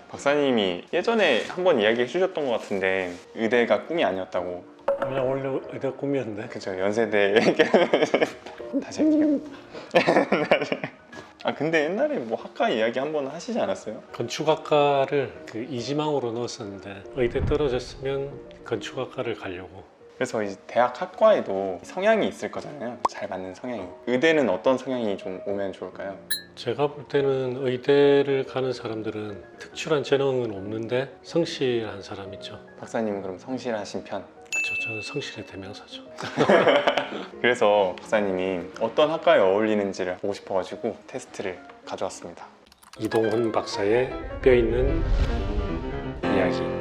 박사님이 예전에 한번 이야기해 주셨던 것 같은데 의대가 꿈이 아니었다고. 그냥 원래 의대 꿈이었는데. 그죠, 연세대. 다시 할게요. 아 근데 옛날에 뭐 학과 이야기 한번 하시지 않았어요? 건축학과를 그 이지망으로 넣었었는데 의대 떨어졌으면 건축학과를 가려고. 그래서 이제 대학 학과에도 성향이 있을 거잖아요. 잘 맞는 성향이. 의대는 어떤 성향이 좀 오면 좋을까요? 제가 볼 때는 의대를 가는 사람들은 특출한 재능은 없는데 성실한 사람 있죠. 박사님은 그럼 성실하신 편? 그렇죠. 저는 성실의 대명사죠. 그래서 박사님이 어떤 학과에 어울리는지를 보고 싶어가지고 테스트를 가져왔습니다. 이동훈 박사의 뼈있는 이야기.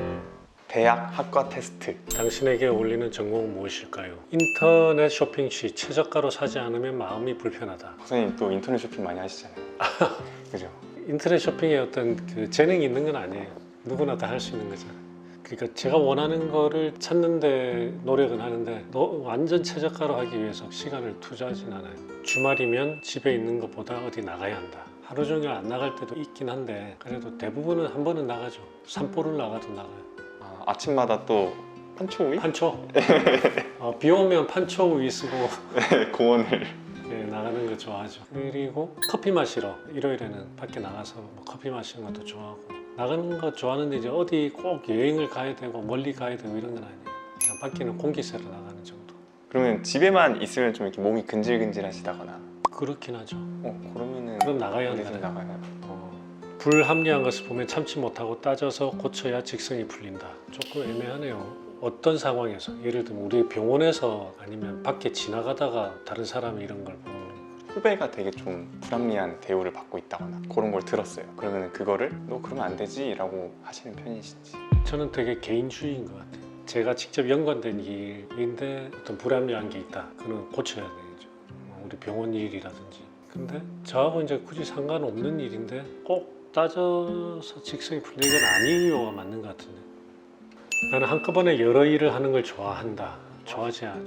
대학 학과 테스트. 당신에게 어울리는 전공은 무엇일까요? 인터넷 쇼핑 시 최저가로 사지 않으면 마음이 불편하다. 박사님 또 인터넷 쇼핑 많이 하시잖아요. 그죠? 인터넷 쇼핑에 어떤 그 재능이 있는 건 아니에요. 누구나 다 할 수 있는 거잖아요. 그러니까 제가 원하는 거를 찾는데 노력은 하는데 완전 최저가로 하기 위해서 시간을 투자하진 않아요. 주말이면 집에 있는 것보다 어디 나가야 한다. 하루 종일 안 나갈 때도 있긴 한데 그래도 대부분은 한 번은 나가죠. 산보를 나가도 나가요. 아침마다 또 판초우이? 판초? 비 오면 판초우이 쓰고 공원을. 네, 나가는 거 좋아하죠. 그리고 커피 마시러 일요일에는 밖에 나가서 뭐 커피 마시는 것도 좋아하고 나가는 거 좋아하는데 이제 어디 꼭 여행을 가야 되고 멀리 가야 되고 이런 건 아니에요. 그냥 밖에는 공기 쐬러 나가는 정도. 그러면 집에만 있으면 좀 이렇게 몸이 근질근질 하시다거나. 그렇긴 하죠. 그러면은 그럼 나가야 어디 좀 한다는 나가요? 불합리한 것을 보면 참지 못하고 따져서 고쳐야 직성이 풀린다. 조금 애매하네요. 어떤 상황에서 예를 들면 우리 병원에서 아니면 밖에 지나가다가 다른 사람이 이런 걸 보는 후배가 되게 좀 불합리한 대우를 받고 있다거나 그런 걸 들었어요. 그러면 그거를 너 그러면 안 되지 라고 하시는 편이신지. 저는 되게 개인주의인 것 같아요. 제가 직접 연관된 일인데 어떤 불합리한 게 있다. 그건 고쳐야 되죠. 우리 병원 일이라든지. 근데 저하고 이제 굳이 상관없는 일인데 꼭 따져서 직성이 풀리는 건 아니요가 맞는 것 같은데. 나는 한꺼번에 여러 일을 하는 걸 좋아한다. 좋아하지 않아.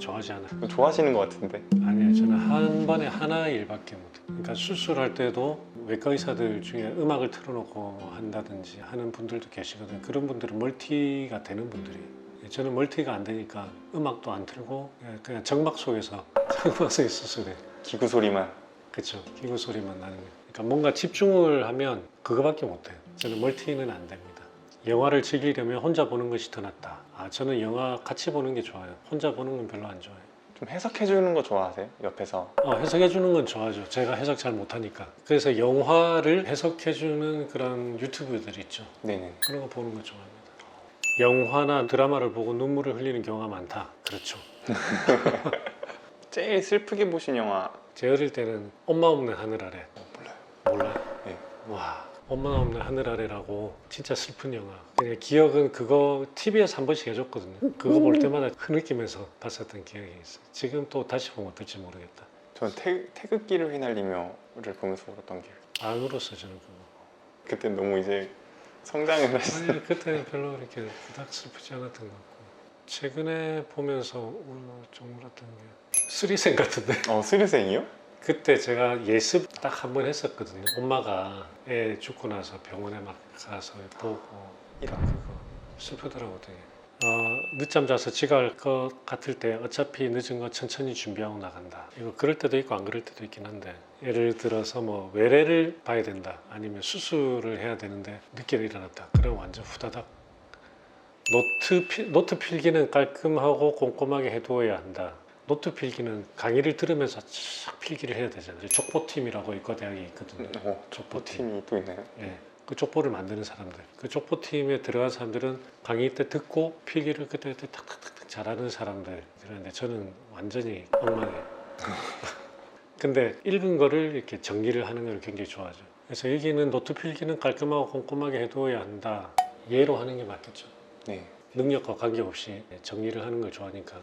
좋아하시는 것 같은데. 아니에요. 저는 한 번에 하나의 일밖에 못해요. 그러니까 수술할 때도 외과 의사들 중에 음악을 틀어놓고 한다든지 하는 분들도 계시거든요. 그런 분들은 멀티가 되는 분들이에요. 저는 멀티가 안 되니까 음악도 안 틀고 그냥 정막 속에서 수술해요. 기구 소리만. 그렇죠. 기구 소리만 나는 거예요. 그러니까 뭔가 집중을 하면 그거밖에 못해요. 저는 멀티는 안 됩니다. 영화를 즐기려면 혼자 보는 것이 더 낫다. 저는 영화 같이 보는 게 좋아요. 혼자 보는 건 별로 안 좋아해요. 좀 해석해주는 거 좋아하세요? 옆에서. 해석해주는 건 좋아하죠. 제가 해석 잘 못하니까. 그래서 영화를 해석해주는 그런 유튜브들 있죠. 네네. 그런 거 보는 거 좋아합니다. 영화나 드라마를 보고 눈물을 흘리는 경우가 많다. 그렇죠. 제일 슬프게 보신 영화. 제 어릴 때는 엄마 없는 하늘 아래. 몰라요. 몰라요? 네. 와, 엄마 없는 하늘 아래라고 진짜 슬픈 영화. 그냥 기억은 그거 TV에서 한 번씩 해줬거든요. 그거 볼 때마다 흐느끼면서 봤었던 기억이 있어요. 지금 또 다시 보면 어떨지 모르겠다. 전 태극기를 휘날리며를 보면서 울었던 기억. 안 울었어 저는 그거. 그때 너무 이제 성장을 하시죠. 아니 그때는 별로 이렇게 그닥 슬프지 않았던 것 같고 최근에 보면서 좀 울었던 게 스리생 같은데. 스리생이요? 그때 제가 예습 딱 한 번 했었거든요. 엄마가 애 죽고 나서 병원에 막 가서 보고 이런. 그거 슬프더라고 되게. 늦잠 자서 지갈 것 같을 때 어차피 늦은 거 천천히 준비하고 나간다. 이거 그럴 때도 있고 안 그럴 때도 있긴 한데 예를 들어서 뭐 외래를 봐야 된다 아니면 수술을 해야 되는데 늦게 일어났다. 그럼 완전 후다닥. 노트 필기는 깔끔하고 꼼꼼하게 해두어야 한다. 노트 필기는 강의를 들으면서 쫙 필기를 해야 되잖아요. 족보팀이라고 의과대학에 있거든요. 족보팀이 또 있나요? 예. 그 족보를 만드는 사람들. 그 족보팀에 들어간 사람들은 강의 때 듣고 필기를 그때 탁탁탁탁 잘하는 사람들. 그런데 저는 완전히 엉망이에요. 근데 읽은 거를 이렇게 정리를 하는 걸 굉장히 좋아하죠. 그래서 여기는 노트 필기는 깔끔하고 꼼꼼하게 해두어야 한다. 예로 하는 게 맞겠죠. 네. 능력과 관계없이 정리를 하는 걸 좋아하니까.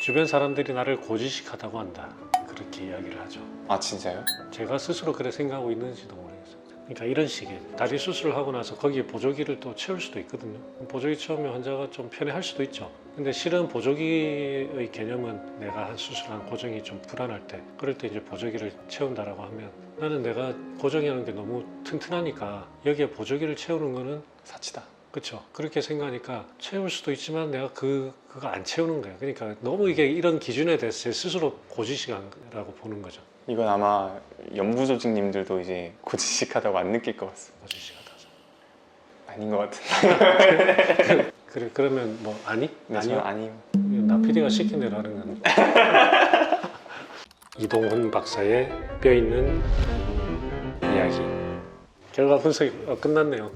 주변 사람들이 나를 고지식하다고 한다. 그렇게 이야기를 하죠. 진짜요? 제가 스스로 그렇게 생각하고 있는지도 모르겠어요. 그러니까 이런 식의 다리 수술을 하고 나서 거기에 보조기를 또 채울 수도 있거든요. 보조기 채우면 환자가 좀 편해할 수도 있죠. 근데 실은 보조기의 개념은 내가 한 수술한 고정이 좀 불안할 때, 그럴 때 이제 보조기를 채운다라고 하면 나는 내가 고정이 하는 게 너무 튼튼하니까 여기에 보조기를 채우는 거는 사치다. 그렇죠. 그렇게 생각하니까 채울 수도 있지만 내가 그거 안 채우는 거예요. 그러니까 너무 이게 이런 기준에 대해서 제 스스로 고지식이라고 보는 거죠. 이건 아마 연부 조직님들도 이제 고지식하다고 안 느낄 것 같습니다. 고지식하다. 아닌 것 같은데. 그래 그러면 뭐 아니? 네, 아니요. 저는 아니요. 나 PD가 시킨 대로 하는 건 이동훈 박사의 뼈 있는 이야기. 결과 분석이 끝났네요.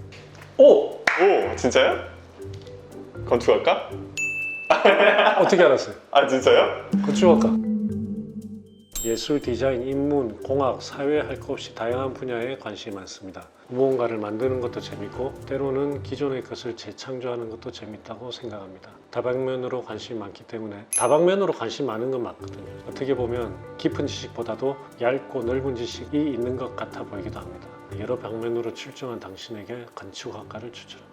오! 오, 진짜요? 건축학과? 어떻게 알았어요? 아, 진짜요? 건축학과. 예술, 디자인, 인문, 공학, 사회 할 것 없이 다양한 분야에 관심이 많습니다. 무언가를 만드는 것도 재밌고 때로는 기존의 것을 재창조하는 것도 재밌다고 생각합니다. 다방면으로 관심이 많기 때문에 다방면으로 관심 많은 건 맞거든요. 어떻게 보면 깊은 지식보다도 얇고 넓은 지식이 있는 것 같아 보이기도 합니다. 여러 방면으로 출중한 당신에게 건축학과를 추천합니다.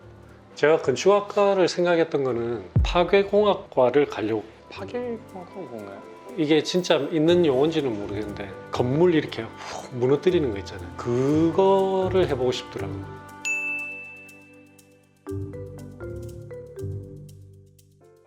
제가 건축학과를 생각했던 거는 파괴공학과를 가려고. 파괴공학은 뭔가요? 이게 진짜 있는 용어인지는 모르겠는데 건물 이렇게 훅 무너뜨리는 거 있잖아요. 그거를 해보고 싶더라고요.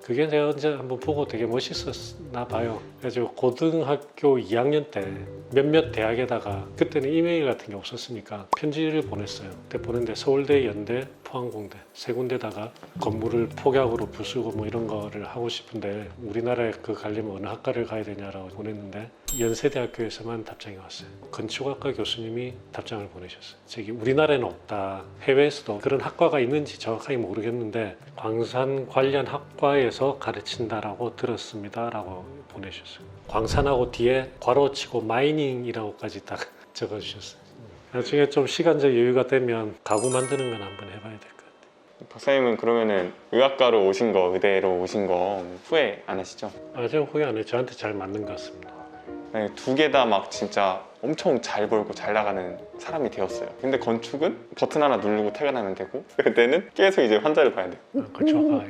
그게 제가 언제 한번 보고 되게 멋있었나 봐요. 그래서 고등학교 2학년 때 몇몇 대학에다가 그때는 이메일 같은 게 없었으니까 편지를 보냈어요. 그때 보냈는데 서울대, 연대, 포항공대 세 군데다가 건물을 폭약으로 부수고 뭐 이런 거를 하고 싶은데 우리나라에 그 가려면 어느 학과를 가야 되냐라고 보냈는데 연세대학교에서만 답장이 왔어요. 건축학과 교수님이 답장을 보내셨어요. 저기 우리나라에는 없다. 해외에서도 그런 학과가 있는지 정확하게 모르겠는데 광산 관련 학과에서 가르친다라고 들었습니다. 라고 보내셨어요. 광산하고 뒤에 괄호치고 마이닝이라고까지 딱 적어주셨어요. 나중에 좀 시간적 여유가 되면 가구 만드는 건 한번 해봐야 될 것 같아요. 박사님은 그러면은 의학과로 오신 거, 의대로 오신 거 후회 안 하시죠? 제가 후회 안 해요. 저한테 잘 맞는 것 같습니다. 두 개 다 막 진짜 엄청 잘 벌고 잘 나가는 사람이 되었어요. 근데 건축은 버튼 하나 누르고 퇴근하면 되고 그때는 계속 이제 환자를 봐야 돼요. 건축학과